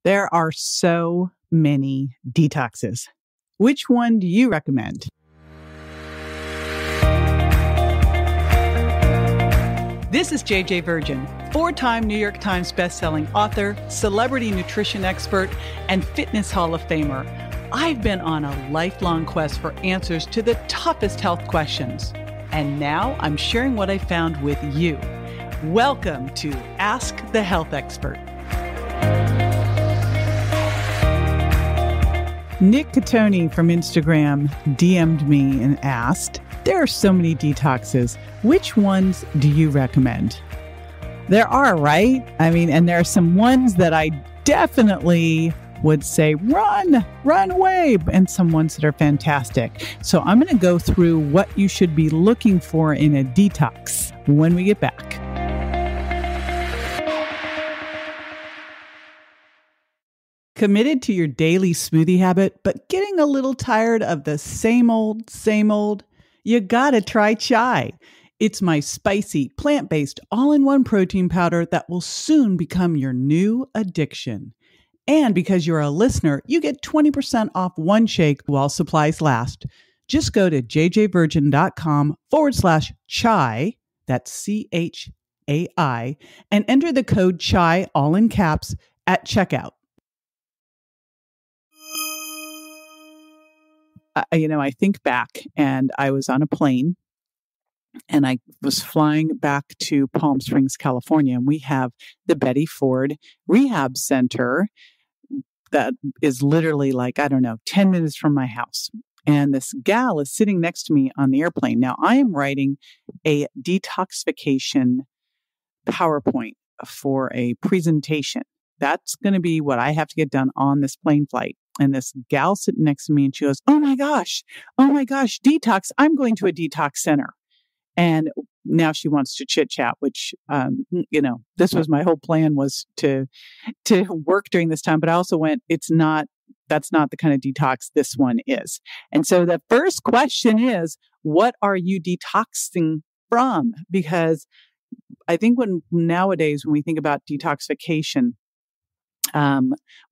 There are so many detoxes. Which one do you recommend? This is JJ Virgin, 4-time New York Times bestselling author, celebrity nutrition expert, and fitness Hall of Famer. I've been on a lifelong quest for answers to the toughest health questions. And now I'm sharing what I found with you. Welcome to Ask the Health Expert. Nick Catoni from Instagram DM'd me and asked, there are so many detoxes. Which ones do you recommend? There are, right? And there are some ones that I definitely would say, run away, and some ones that are fantastic. So I'm going to go through what you should be looking for in a detox when we get back. Committed to your daily smoothie habit, but getting a little tired of the same old, you gotta try chai. It's my spicy, plant-based, all-in-one protein powder that will soon become your new addiction. And because you're a listener, you get 20% off one shake while supplies last. Just go to jjvirgin.com/chai, that's CHAI, and enter the code CHAI, all in caps, at checkout. I think back, and I was on a plane and I was flying back to Palm Springs, California, and we have the Betty Ford Rehab Center that is literally 10 minutes from my house. And this gal is sitting next to me on the airplane. Now, I am writing a detoxification PowerPoint for a presentation. That's going to be what I have to get done on this plane flight. And this gal sitting next to me, and she goes, oh my gosh, detox. I'm going to a detox center. And now she wants to chit chat, which, this was my whole plan, was to work during this time. But I also went, that's not the kind of detox this one is. And so the first question is, what are you detoxing from? Because I think nowadays when we think about detoxification,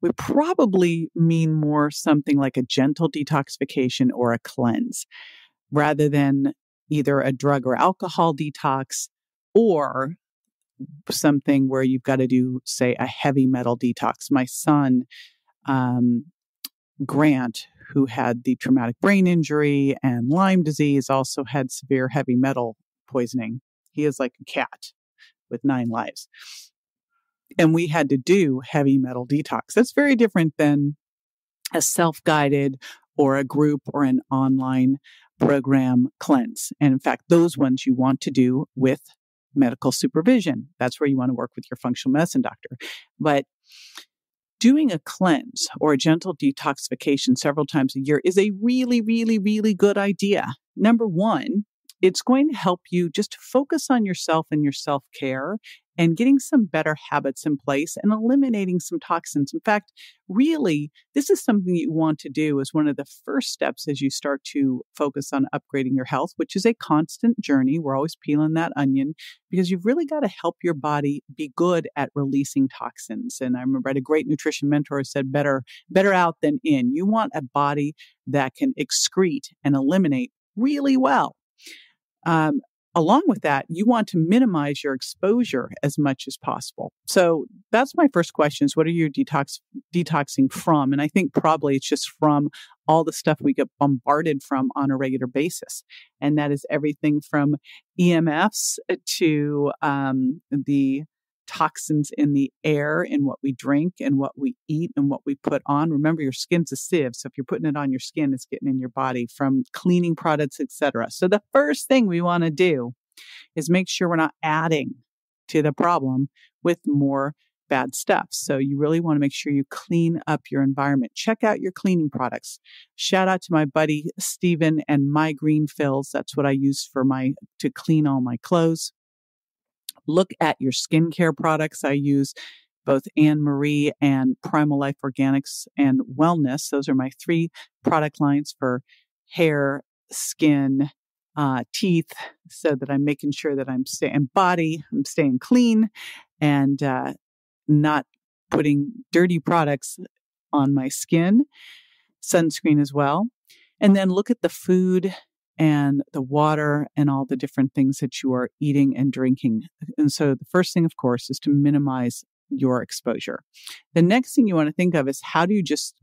we probably mean more something like a gentle detoxification or a cleanse, rather than either a drug or alcohol detox or something where you've got to do, say, a heavy metal detox. My son, Grant, who had the traumatic brain injury and Lyme disease, also had severe heavy metal poisoning. He is like a cat with 9 lives. And we had to do heavy metal detox. That's very different than a self-guided or a group or an online program cleanse. And in fact, those ones you want to do with medical supervision. That's where you want to work with your functional medicine doctor. But doing a cleanse or a gentle detoxification several times a year is a really, really, really good idea. Number one, it's going to help you just focus on yourself and your self-care and getting some better habits in place and eliminating some toxins. In fact, really, this is something you want to do as one of the first steps as you start to focus on upgrading your health, which is a constant journey. We're always peeling that onion because you've really got to help your body be good at releasing toxins. And I remember I had a great nutrition mentor who said, better out than in. You want a body that can excrete and eliminate really well. Along with that, you want to minimize your exposure as much as possible. So that's my first question is, what are you detoxing from? And I think probably it's just from all the stuff we get bombarded from on a regular basis. And that is everything from EMFs to the toxins in the air, in what we drink and what we eat and what we put on. Remember, your skin's a sieve. So if you're putting it on your skin, it's getting in your body from cleaning products, etc. So the first thing we want to do is make sure we're not adding to the problem with more bad stuff. So you really want to make sure you clean up your environment. Check out your cleaning products. Shout out to my buddy Steven and My Green Fills. That's what I use to clean all my clothes. Look at your skincare products. I use both Anne Marie and Primal Life Organics and Wellness. Those are my 3 product lines for hair, skin, teeth, so that I'm making sure that I'm staying clean and not putting dirty products on my skin, sunscreen as well. And then look at the food and the water and all the different things that you are eating and drinking. And so the first thing, of course, is to minimize your exposure. The next thing you want to think of is how do you just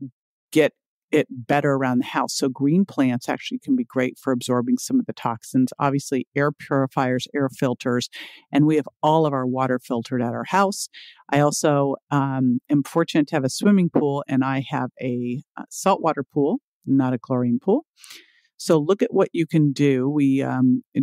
get it better around the house? So green plants actually can be great for absorbing some of the toxins. Obviously, air purifiers, air filters, and we have all of our water filtered at our house. I also am fortunate to have a swimming pool, and I have a saltwater pool, not a chlorine pool. So look at what you can do. We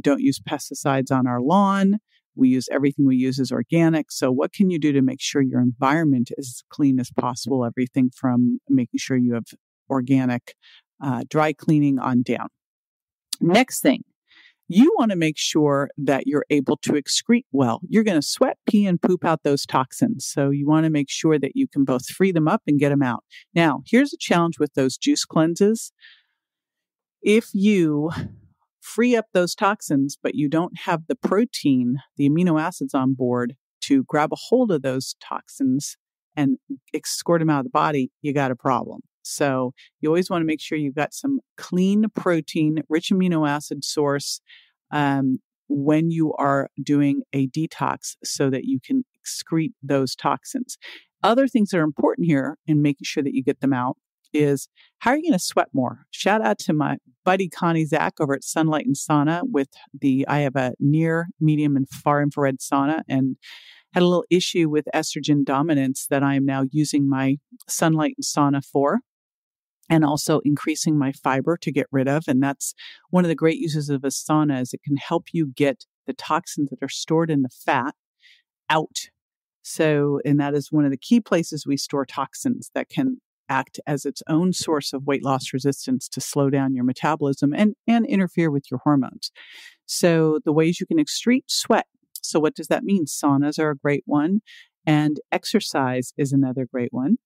don't use pesticides on our lawn. We use everything we use is organic. So what can you do to make sure your environment is as clean as possible? Everything from making sure you have organic dry cleaning on down. Next thing, you want to make sure that you're able to excrete well. You're going to sweat, pee, and poop out those toxins. So you want to make sure that you can both free them up and get them out. Now, here's a challenge with those juice cleanses. If you free up those toxins, but you don't have the protein, the amino acids on board to grab a hold of those toxins and escort them out of the body, you got a problem. So you always want to make sure you've got some clean protein, rich amino acid source when you are doing a detox so that you can excrete those toxins. Other things that are important here in making sure that you get them out is how are you going to sweat more? Shout out to my buddy Connie Zach over at Sunlight and Sauna I have a near, medium, and far infrared sauna, and had a little issue with estrogen dominance that I am now using my Sunlight and Sauna for, and also increasing my fiber to get rid of. And that's one of the great uses of a sauna is it can help you get the toxins that are stored in the fat out. So, and that is one of the key places we store toxins that can act as its own source of weight loss resistance to slow down your metabolism and interfere with your hormones. So the ways you can excrete sweat. So what does that mean? Saunas are a great one, and exercise is another great one.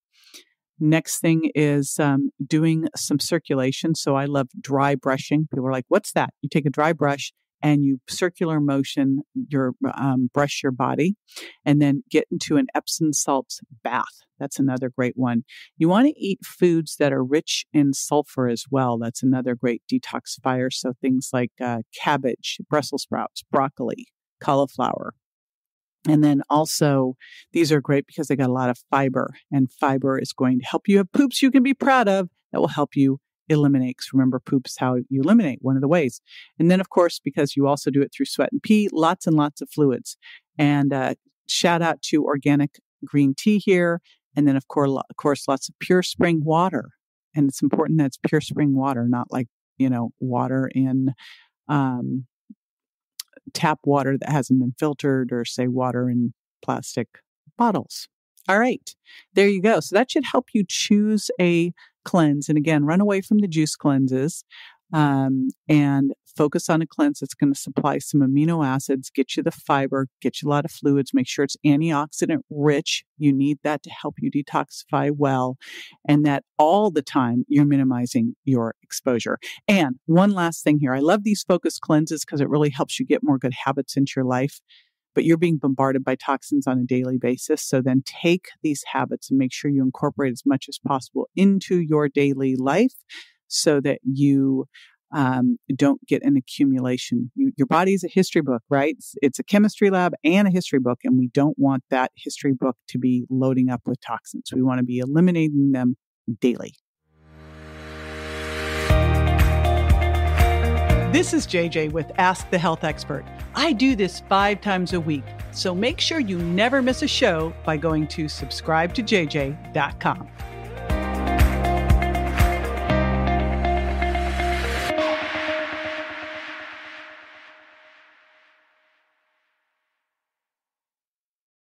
Next thing is doing some circulation. So I love dry brushing. People are like, what's that? You take a dry brush and you circular motion brush your body, and then get into an Epsom salts bath. That's another great one. You want to eat foods that are rich in sulfur as well. That's another great detoxifier. So things like cabbage, Brussels sprouts, broccoli, cauliflower. And then also, these are great because they got a lot of fiber, and fiber is going to help you have poops you can be proud of that will help you eliminate. Because remember, poop is how you eliminate, one of the ways. And then, of course, because you also do it through sweat and pee, lots and lots of fluids. And shout out to organic green tea here. And then, of course, lots of pure spring water. And it's important that it's pure spring water, not like, water in tap water that hasn't been filtered, or say water in plastic bottles. All right, there you go. So that should help you choose a cleanse. And again, run away from the juice cleanses and focus on a cleanse that's going to supply some amino acids, get you the fiber, get you a lot of fluids, make sure it's antioxidant rich. You need that to help you detoxify well, and that all the time you're minimizing your exposure. And one last thing here. I love these focused cleanses because it really helps you get more good habits into your life. But you're being bombarded by toxins on a daily basis. So then take these habits and make sure you incorporate as much as possible into your daily life so that you don't get an accumulation. Your body is a history book, right? It's a chemistry lab and a history book, and we don't want that history book to be loading up with toxins. We want to be eliminating them daily. This is JJ with Ask the Health Expert. I do this 5 times a week, so make sure you never miss a show by going to subscribetojj.com.